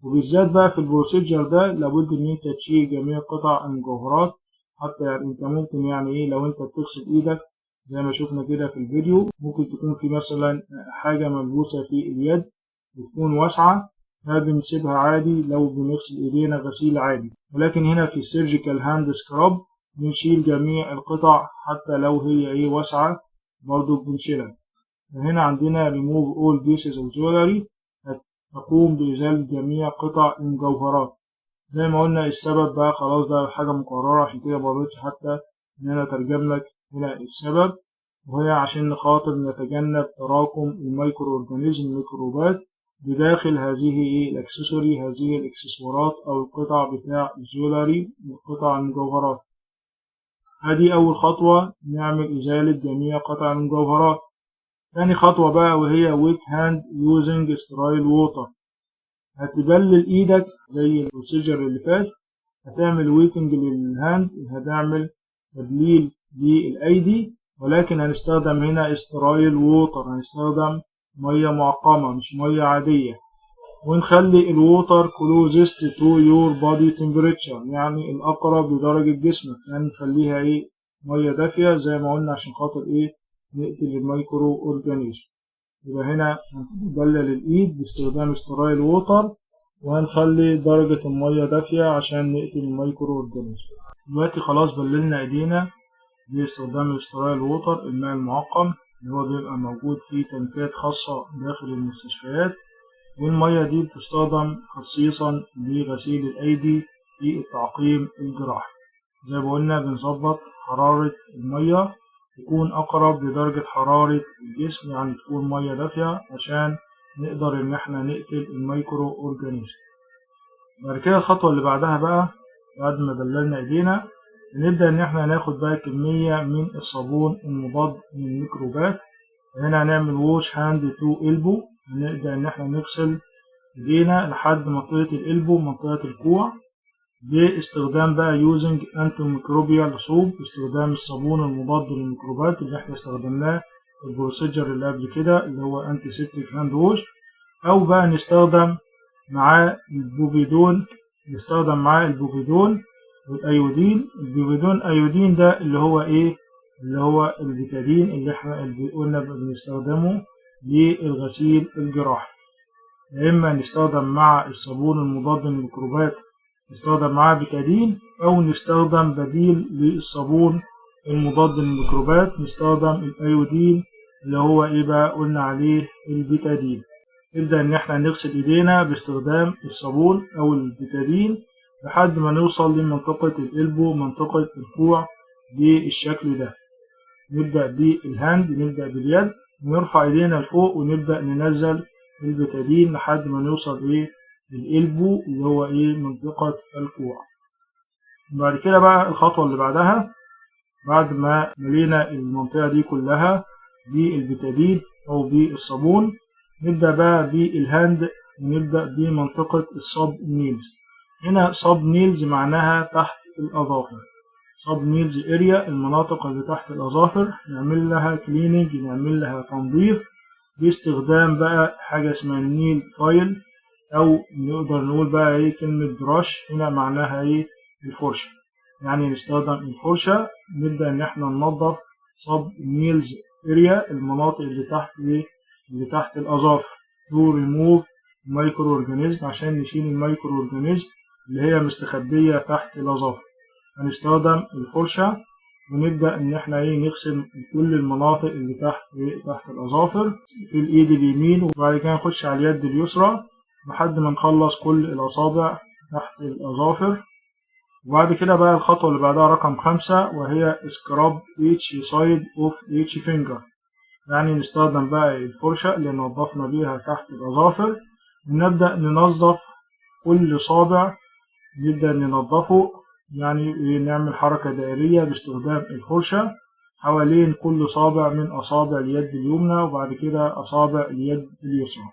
وبالذات بقى في البروسيجر ده لابد إن أنت تشيل جميع قطع المجوهرات. حتى يعني أنت ممكن يعني ايه لو أنت بتغسل إيدك زي ما شفنا كده في الفيديو، ممكن تكون في مثلا حاجة ملبوسة في اليد وتكون واسعة، فبنسيبها عادي لو بنغسل ايدينا غسيل عادي. ولكن هنا في السيرجيكال هاند سكراب بنشيل جميع القطع حتى لو هي ايه واسعة برضو بنشيلها. فهنا عندنا remove all pieces of jewelry، تقوم بإزالة جميع قطع المجوهرات. زي ما قلنا السبب بقى خلاص ده حاجة مقررة، عشان كده مرضتش حتى إن أنا أترجم لك هنا السبب، وهي عشان نخاطر نتجنب تراكم الميكرو أورجانيزم الميكروبات بداخل هذه الأكسسوري، هذه الإكسسوارات أو القطع بتاع الجولري وقطع المجوهرات. هذه أول خطوة، نعمل إزالة جميع قطع المجوهرات. ثاني خطوة بقى وهي wet hand using sterile water. هتبلل إيدك زي البروسيجر اللي فات، هتعمل ويتنج للهاند، هتعمل تبليل للأيدي، ولكن هنستخدم هنا sterile water، هنستخدم مية معقمة مش مية عادية. ونخلي الووتر closest to your body temperature، يعني الأقرب لدرجة جسمك، يعني نخليها إيه مية دافية زي ما قلنا عشان خاطر إيه نقتل الميكرو أورجانيزم. يبقى هنا هنبلل الإيد باستخدام sterile water، وهنخلي درجة المية دافية عشان نقتل الميكرو أورجانيزم. دلوقتي خلاص بللنا إيدينا باستخدام السترايل ووتر، الماء المعقم اللي هو بيبقى موجود في تنكات خاصة داخل المستشفيات، والمية دي بتستخدم خصيصا لغسيل الأيدي في التعقيم الجراحي. زي ما قلنا بنظبط حرارة المية تكون أقرب لدرجة حرارة الجسم، يعني تكون مية دافية عشان نقدر إن احنا نقتل الميكرو أورجانيزم. بعد كده الخطوة اللي بعدها بقى بعد ما بللنا ايدينا نبدأ ان احنا ناخد بقى كمية من الصابون المضاد للميكروبات. هنا هنعمل ووش هاند تو إلبو، هنبدأ ان احنا نغسل ايدينا لحد منطقة الإلبو ومنطقة الكوع باستخدام بقى يوزنج انتو ميكروبيال صوب، باستخدام الصابون المضاد للميكروبات اللي احنا استخدمناه في البروسيجر اللي قبل كده اللي هو انتي سيبتيك هاند ووش، او بقى نستخدم معاه البوفيدون، والايودين. البوفيدون ايودين ده اللي هو ايه؟ اللي هو البيتادين اللي احنا قلنا بنستخدمه للغسيل الجراحي. يا اما نستخدم مع الصابون المضاد للميكروبات نستخدم معاه بيتادين، او نستخدم بديل للصابون المضاد للميكروبات نستخدم الايودين اللي هو ايه بقى؟ قلنا عليه البيتادين. نبدأ ان احنا نغسل ايدينا باستخدام الصابون او البيتادين لحد ما نوصل لمنطقة الإلبو منطقة الكوع بالشكل ده. نبدأ بالهاند، نبدأ باليد ونرفع ايدينا لفوق ونبدأ ننزل البيتادين لحد ما نوصل ايه؟ الإلبو اللي هو ايه؟ منطقة الكوع. بعد كده بقى الخطوة اللي بعدها، بعد ما ملينا المنطقة دي كلها بالبيتادين أو بالصابون، نبدأ بقى بالهاند ونبدأ بمنطقة الصب نيلز. هنا صب نيلز معناها تحت الأظافر، صب نيلز اريا المناطق اللي تحت الأظافر نعمل لها كليننج، نعمل لها تنظيف باستخدام بقى حاجة اسمها النيل فايل، أو نقدر نقول بقى ايه كلمة براش، هنا معناها ايه؟ الفرشة. يعني نستخدم الفرشة نبدأ إن احنا ننظف صب نيلز اريا المناطق اللي تحت ايه؟ اللي تحت الأظافر تو ريموف مايكرو أورجانيزم، عشان نشيل المايكرو أورجانيزم اللي هي مستخبية تحت الأظافر. هنستخدم الفرشة ونبدأ إن احنا ايه؟ نغسل كل المناطق اللي تحت الأظافر في الإيد اليمين، وبعد كده نخش على اليد اليسرى لحد ما نخلص كل الأصابع تحت الأظافر. وبعد كده بقى الخطوة اللي بعدها رقم 5 وهي سكراب each side of each finger. يعني نستخدم بقى الفرشة اللي نظفنا بيها تحت الأظافر ونبدأ ننظف كل صابع، نبدأ ننظفه، يعني نعمل حركة دائرية باستخدام الفرشة حوالين كل صابع من أصابع اليد اليمنى وبعد كده أصابع اليد اليسرى.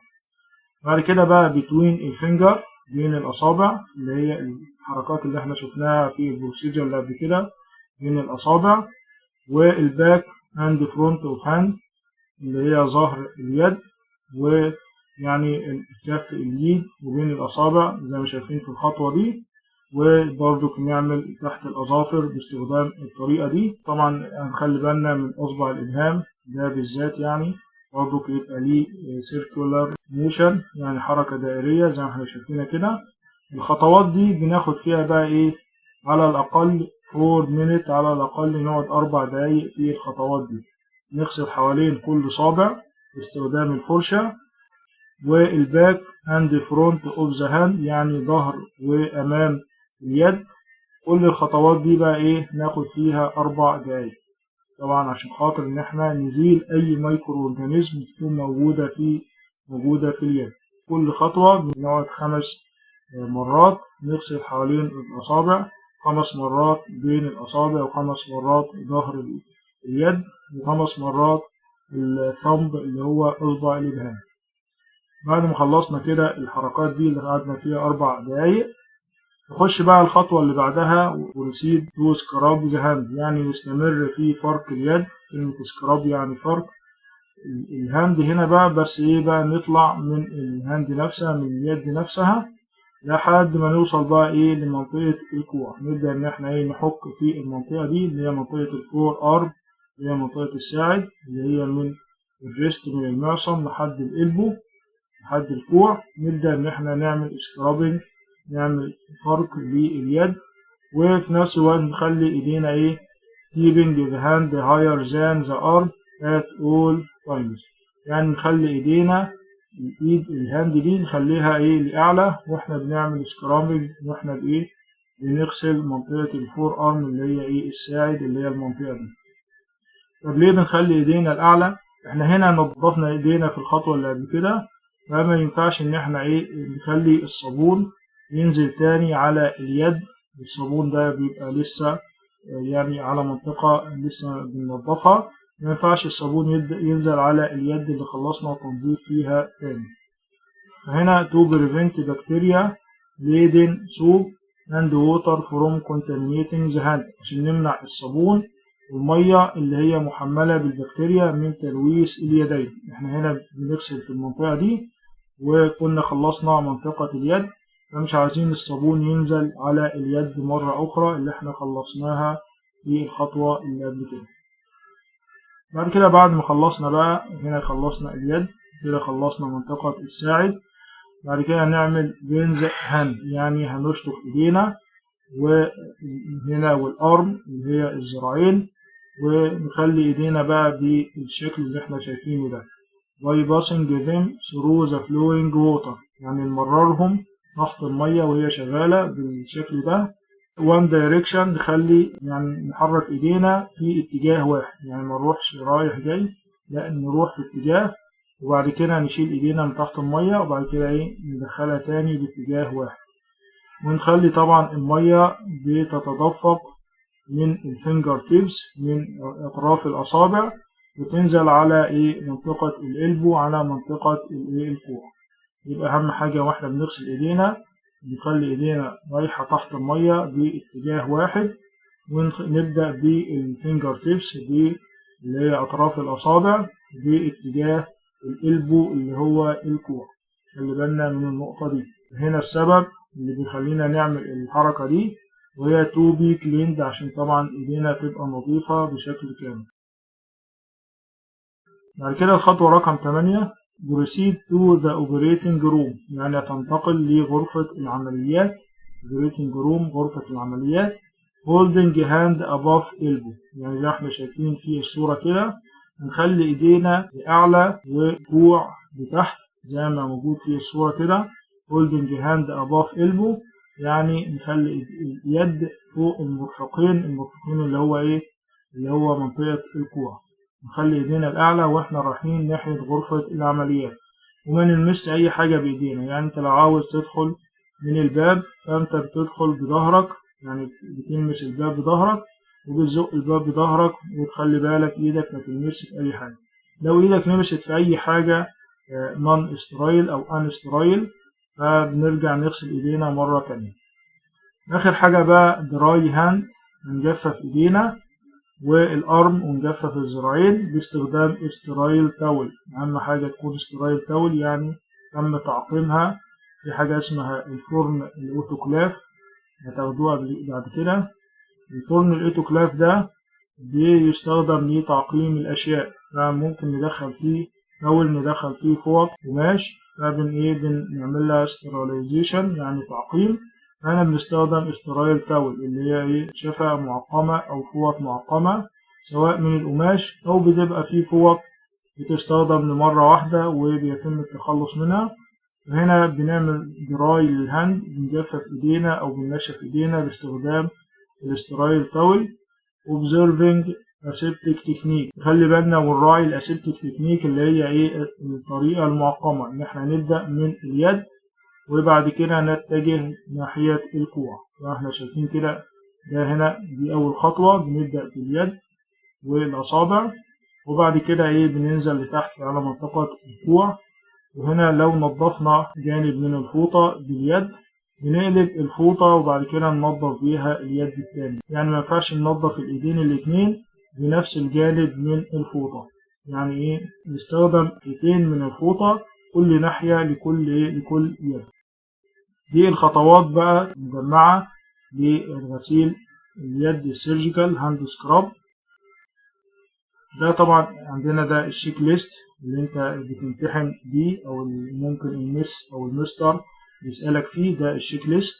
بعد كده بقى between الفينجر بين الأصابع اللي هي الحركات اللي احنا شفناها في البروسيجر اللي قبل كده بين الأصابع، والباك and front of hand اللي هي ظهر اليد ويعني كف اليد وبين الأصابع زي ما شايفين في الخطوة دي. وبرضو نعمل تحت الأظافر باستخدام الطريقة دي. طبعا هنخلي بالنا من أصبع الإبهام ده بالذات، يعني برضو يبقى ليه circular motion يعني حركة دائرية زي ما احنا شايفينها كده. الخطوات دي بناخد فيها بقى ايه؟ على الأقل 4 minutes، على الأقل نقعد 4 دقايق في الخطوات دي. نغسل حوالين كل صابع باستخدام الفرشة، والباك اند فرونت اوف ذا هاند يعني ظهر وأمام اليد. كل الخطوات دي بقى ايه؟ ناخد فيها 4 دقايق طبعا عشان خاطر ان احنا نزيل اي مايكرو اورجانيزم تكون موجودة في اليد. كل خطوة بنقعد 5 مرات نغسل حوالين الأصابع، 5 مرات بين الأصابع، و5 مرات ظهر اليد، و5 مرات الثمب اللي هو أصبع الإبهام. بعد ما خلصنا كده الحركات دي اللي قعدنا فيها 4 دقايق نخش بقى الخطوة اللي بعدها ونسيب تو سكراب ذا هاند، يعني نستمر في فرك اليد. كلمة سكراب يعني فرك الهاند هنا بقى، بس ايه بقى؟ نطلع من الهاند نفسها من اليد نفسها لحد ما نوصل بقى ايه؟ لمنطقة الكوع. نبدأ ان احنا ايه؟ نحك في المنطقة دي اللي هي منطقة الفور ارم اللي هي منطقة الساعد اللي هي من الريست من المعصم لحد الإلبو لحد الكوع. نبدأ ان احنا نعمل سكرابنج، نعمل فرك لليد، وفي نفس الوقت نخلي ايدينا ايه؟ keeping the hand higher than the arm at all times، يعني نخلي ايدينا الايد الهاند دي نخليها ايه؟ لأعلى واحنا بنعمل سكرابنج، واحنا بايه؟ بنغسل منطقة الفور ارم اللي هي ايه؟ الساعد اللي هي المنطقة دي. طب ليه بنخلي ايدينا الأعلى؟ احنا هنا نظفنا ايدينا في الخطوة اللي قبل كده، فما ينفعش ان احنا ايه؟ نخلي الصابون ينزل تاني على اليد الصابون ده بيبقى لسه يعني على منطقة لسه بننضفها، ما ينفعش الصابون ينزل على اليد اللي خلصنا تنظيف فيها تاني. فهنا to prevent bacteria laden soap and water from contaminating the hand، عشان نمنع الصابون والمية اللي هي محملة بالبكتيريا من تلويث اليدين. احنا هنا بنغسل في المنطقة دي وكنا خلصنا منطقة اليد، فمش عايزين الصابون ينزل على اليد مرة أخرى اللي احنا خلصناها في الخطوة اللي قبل كده. بعد كده بعد ما خلصنا بقى هنا خلصنا اليد، كده خلصنا منطقة الساعد. بعد كده هنعمل بينز هاند، يعني هنشطف ايدينا وهنا والارم اللي هي الذراعين، ونخلي ايدينا بقى بالشكل اللي احنا شايفينه ده by passing them through the flowing water، يعني نمررهم تحت المية وهي شغالة بالشكل ده. one direction، نخلي يعني نحرك ايدينا في اتجاه واحد، يعني ما نروحش رايح جاي، لا نروح في اتجاه، وبعد كده نشيل ايدينا من تحت المية وبعد كده ندخلها تاني باتجاه واحد. ونخلي طبعا المية بتتدفق من الفينجر تيبس من اطراف الاصابع وتنزل على منطقة القلبو، على منطقة الكوع. يبقى اهم حاجة واحنا بنغسل ايدينا نخلي ايدينا رايحة تحت المية باتجاه واحد، ونبدأ بالفينجر تيبس دي اللي هي اطراف الاصابع باتجاه القلبو اللي هو الكوع. خلي بالنا من النقطة دي. هنا السبب اللي بيخلينا نعمل الحركة دي وهي to be cleaned، عشان طبعا ايدينا تبقى نظيفة بشكل كامل. بعد كده الخطوة رقم 8 proceed to the operating room، يعني تنتقل لغرفة العمليات. operating room غرفة العمليات. holding hand above elbow، يعني زي احنا شايفين في الصورة كده نخلي ايدينا لأعلى وكوع لتحت زي ما موجود في الصورة كده. holding hand above elbow يعني نخلي اليد فوق المرفقين اللي هو اللي هو منطقة الكوع. نخلي ايدينا الأعلى واحنا رايحين ناحية غرفة العمليات، وما نلمس أي حاجة بإيدينا. يعني انت لو عاوز تدخل من الباب فانت بتدخل بظهرك، يعني بتلمس الباب بظهرك وبتزق الباب بظهرك، وتخلي بالك ايدك ما تلمسش في اي حاجة. لو ايدك لمست في اي حاجة نون استرايل او ان استرايل فبنرجع نغسل ايدينا مرة تانية. اخر حاجة بقى دراي هاند، نجفف ايدينا والارم ونجفف الذراعين باستخدام استرايل تاول. اهم حاجة تكون استرايل تاول يعني تم تعقيمها. في حاجة اسمها الفرن الاوتوكلاف هتاخدوها بعد كده. الفرن الاوتوكلاف ده بيستخدم لتعقيم الاشياء، فممكن ندخل فيه تاول، ندخل فيه فوط قماش، بنعمل لها ستيرلايزيشن يعني تعقيم. فانا بنستخدم استرايل تاول اللي هي شفة معقمة او فوط معقمة سواء من القماش او بتبقى فيه فوط بتستخدم لمرة واحدة وبيتم التخلص منها. هنا بنعمل دراي للهاند، بنجفف ايدينا او بننشف ايدينا باستخدام الاسترايل تاول. observing aseptic technique، خلي بالنا ونراعي الاسيبتيك تكنيك اللي هي الطريقة المعقمة، ان احنا نبدأ من اليد وبعد كده نتجه ناحية الكوع. فاحنا شايفين كده ده هنا دي اول خطوة، بنبدأ باليد والاصابع وبعد كده بننزل لتحت على منطقة الكوع. وهنا لو نظفنا جانب من الفوطة باليد بنقلب الفوطة وبعد كده ننظف بيها اليد التاني، يعني ما ينفعش ننظف الايدين الاتنين بنفس الجانب من الفوطة، يعني نستخدم ايدين من الفوطة كل ناحية لكل يد. دي الخطوات بقى مجمعة لغسيل اليد السيرجيكال هاند سكراب. ده طبعا عندنا ده الشيك ليست اللي انت بتمتحن بيه او ممكن المس او المستر يسألك فيه. ده الشيك ليست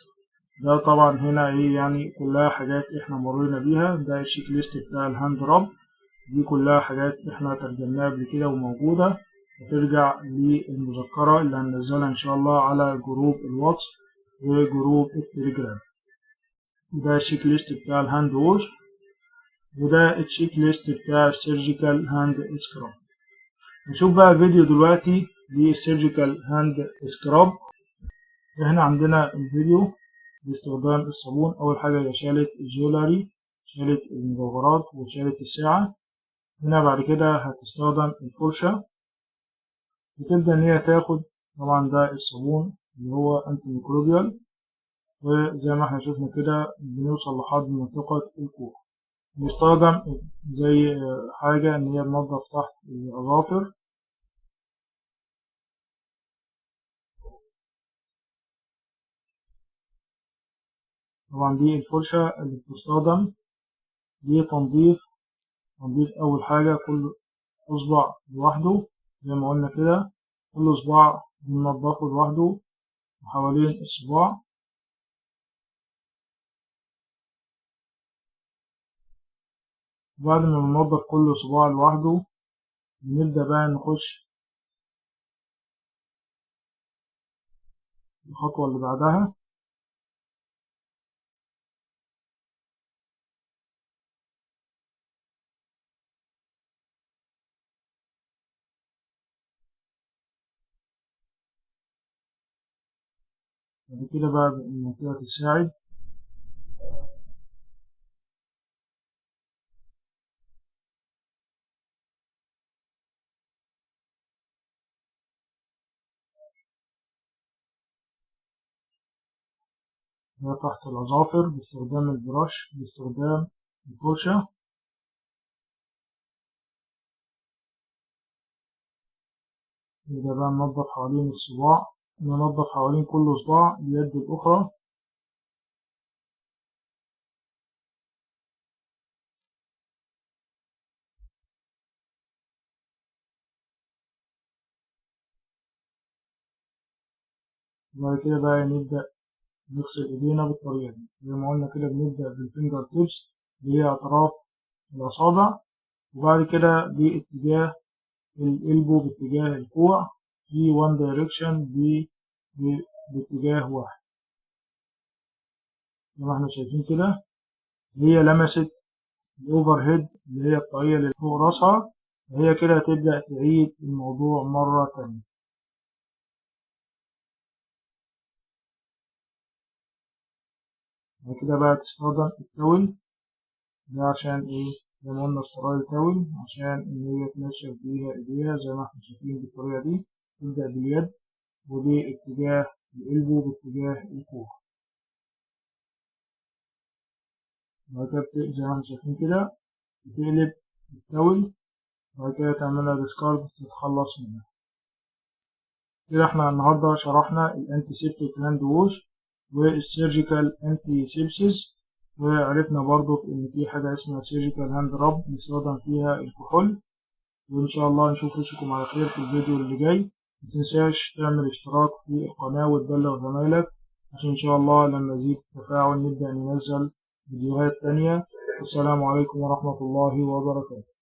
ده طبعا هنا يعني كلها حاجات احنا مرينا بيها. ده الشيك ليست بتاع الهاند راب، دي كلها حاجات احنا ترجمناها قبل كده وموجودة. هترجع للمذكرة اللي هننزلها ان شاء الله على جروب الواتس وجروب التليجرام. ده الشيك ليست بتاع الهاند ووش، وده التشيك ليست بتاع السيرجيكال هاند سكراب. نشوف بقى فيديو دلوقتي للسيرجيكال هاند سكراب. احنا عندنا الفيديو باستخدام الصابون. أول حاجة هي شالة الجولاري، شالة المجوهرات وشالة الساعة. هنا بعد كده هتستخدم الفرشة وتبدأ إن هي تاخد، طبعا ده الصابون اللي هو أنتي ميكروبيال، وزي ما احنا شفنا كده بنوصل لحد منطقة الكوع. بيستخدم زي حاجة إن هي تنضف تحت الأظافر. طبعا دي الفرشة اللي بتستخدم، دي تنظيف أول حاجة كل إصبع لوحده زي ما قلنا كده، كل إصبع بننضفه لوحده وحوالين الصباع. بعد ما بننضف كل صباع لوحده بنبدأ بقى نخش الخطوة اللي بعدها. بعد كده بقى منطقة الساعد، تحت الأظافر باستخدام البرش باستخدام الفرشة. نبدأ بقى ننضف حوالين الصباع، ننضف حوالين كل صباع اليد الأخرى. وبعد كده بقى نبدأ نغسل إيدينا بالطريقة دي زي ما قلنا كده. بنبدأ بالفينجر تيبس اللي هي أطراف الأصابع، وبعد كده باتجاه الإلبو باتجاه الكوع في وان دايركشن باتجاه واحد زي ما احنا شايفين كده. هي لمست الأوفر هيد اللي هي الطاقية اللي فوق راسها، وهي كده تبدأ تعيد الموضوع مرة تانية. بعد كده بقى تستخدم التاول ده عشان ايه؟ زي ما قلنا استرايل تاول عشان إن هي تنشف بيها إيديها زي ما احنا شايفين بالطريقة دي. تبدأ باليد وباتجاه الإلبو باتجاه الكوع. بعد كده زي ما احنا شايفين كده بتقلب التاول، بعد كده تعملها ديسكارد تتخلص منها. كده احنا النهاردة شرحنا الانتيسيبتيك هاند ووش والسيرجيكال انتي سيبسيس، وعرفنا برضو ان في حاجة اسمها سيرجيكال هاند راب بيستخدم فيها الكحول. وان شاء الله نشوف وشكم على خير في الفيديو اللي جاي. متنساش تعمل اشتراك في القناة وتبلغ زمايلك عشان ان شاء الله لما يزيد التفاعل نبدأ ننزل فيديوهات تانية. السلام عليكم ورحمة الله وبركاته.